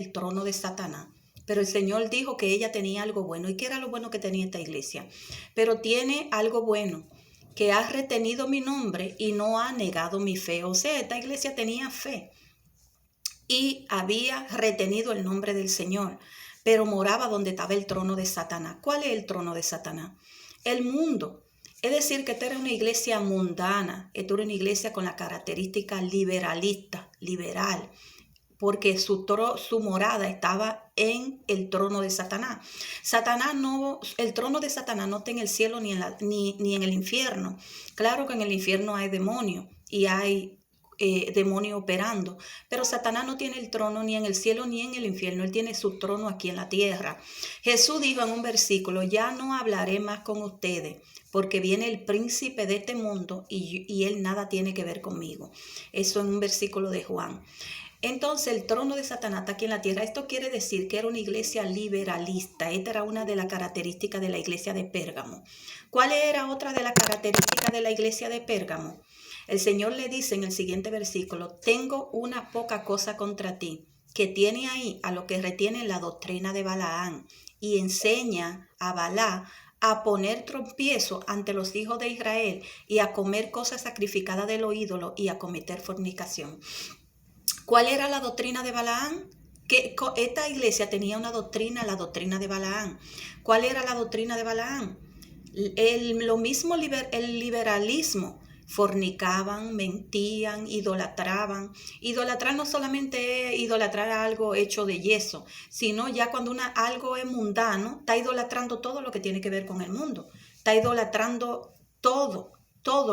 el trono de Satanás. Pero el Señor dijo que ella tenía algo bueno. ¿Y qué era lo bueno que tenía esta iglesia? Pero tiene algo bueno, que ha retenido mi nombre y no ha negado mi fe. O sea, esta iglesia tenía fe y había retenido el nombre del Señor, pero moraba donde estaba el trono de Satanás. ¿Cuál es el trono de Satanás? El mundo. Es decir, que esta era una iglesia mundana, esta era una iglesia con la característica liberalista, liberal, porque su morada estaba en el trono de Satanás. El trono de Satanás no está en el cielo ni en el infierno. Claro que en el infierno hay demonios y hay demonio operando, pero Satanás no tiene el trono ni en el cielo ni en el infierno. Él tiene su trono aquí en la tierra. Jesús dijo en un versículo: ya no hablaré más con ustedes, porque viene el príncipe de este mundo y él nada tiene que ver conmigo. Eso en un versículo de Juan. Entonces el trono de Satanás está aquí en la tierra. Esto quiere decir que era una iglesia liberalista. Esta era una de las características de la iglesia de Pérgamo. ¿Cuál era otra de las características de la iglesia de Pérgamo? El Señor le dice en el siguiente versículo: tengo una poca cosa contra ti, que tiene ahí a lo que retiene la doctrina de Balaán y enseña a Balá a poner tropiezo ante los hijos de Israel y a comer cosas sacrificadas de los ídolos y a cometer fornicación. ¿Cuál era la doctrina de Balaán? Que esta iglesia tenía una doctrina, la doctrina de Balaán. ¿Cuál era la doctrina de Balaán? Lo mismo el liberalismo. Fornicaban, mentían, idolatraban. Idolatrar no solamente es idolatrar algo hecho de yeso, sino ya cuando algo es mundano, está idolatrando todo lo que tiene que ver con el mundo. Está idolatrando todo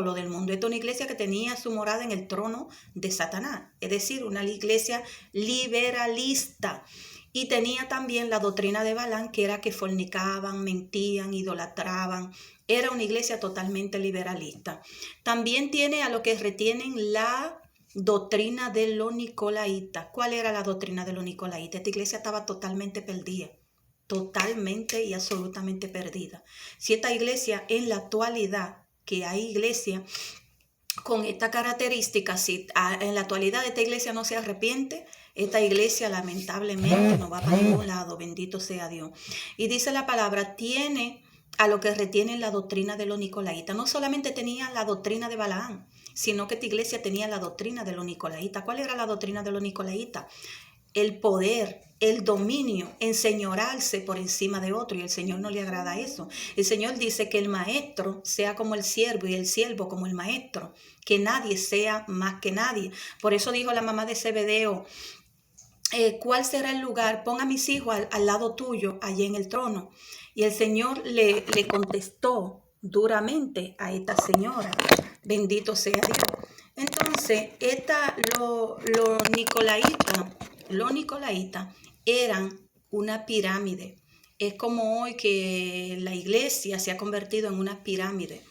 lo del mundo. Esta es una iglesia que tenía su morada en el trono de Satanás, es decir, una iglesia liberalista. Y tenía también la doctrina de Balaán, que era que fornicaban, mentían, idolatraban. Era una iglesia totalmente liberalista. También tiene a lo que retienen la doctrina de los nicolaitas. ¿Cuál era la doctrina de los nicolaitas? Esta iglesia estaba totalmente perdida. Totalmente y absolutamente perdida. Si esta iglesia en la actualidad, que hay iglesia con esta característica, si en la actualidad esta iglesia no se arrepiente, esta iglesia lamentablemente no va para ningún lado, bendito sea Dios. Y dice la palabra, tiene a lo que retienen la doctrina de los nicolaitas. No solamente tenía la doctrina de Balaán, sino que esta iglesia tenía la doctrina de los nicolaitas. ¿Cuál era la doctrina de los nicolaitas? El poder, el dominio, enseñorarse por encima de otro, y el Señor no le agrada eso. El Señor dice que el maestro sea como el siervo y el siervo como el maestro, que nadie sea más que nadie. Por eso dijo la mamá de Zebedeo, ¿cuál será el lugar? Pon a mis hijos al lado tuyo, allí en el trono. Y el Señor le contestó duramente a esta señora, bendito sea Dios. Entonces, los nicolaitas eran una pirámide. Es como hoy que la iglesia se ha convertido en una pirámide,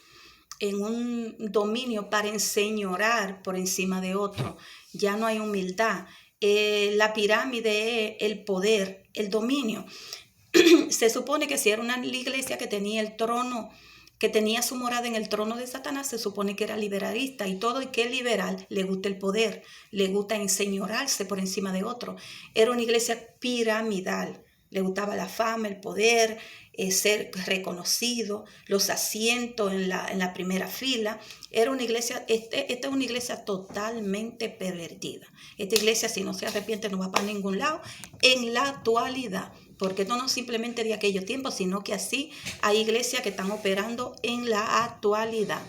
en un dominio para enseñorar por encima de otro. Ya no hay humildad. La pirámide es el poder, el dominio. Se supone que si era una iglesia que tenía el trono, que tenía su morada en el trono de Satanás, se supone que era liberalista, y todo el que es liberal le gusta el poder, le gusta enseñorarse por encima de otro. Era una iglesia piramidal, le gustaba la fama, el poder, ser reconocido, los asientos en la primera fila. Era una iglesia, esta es una iglesia totalmente pervertida. Esta iglesia, si no se arrepiente, no va para ningún lado en la actualidad. Porque esto no simplemente de aquellos tiempos, sino que así hay iglesias que están operando en la actualidad.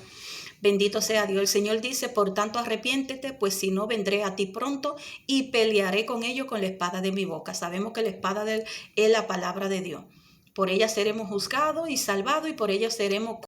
Bendito sea Dios. El Señor dice, por tanto arrepiéntete, pues si no vendré a ti pronto y pelearé con ellos con la espada de mi boca. Sabemos que la espada de él es la palabra de Dios. Por ella seremos juzgados y salvados, y por ella seremos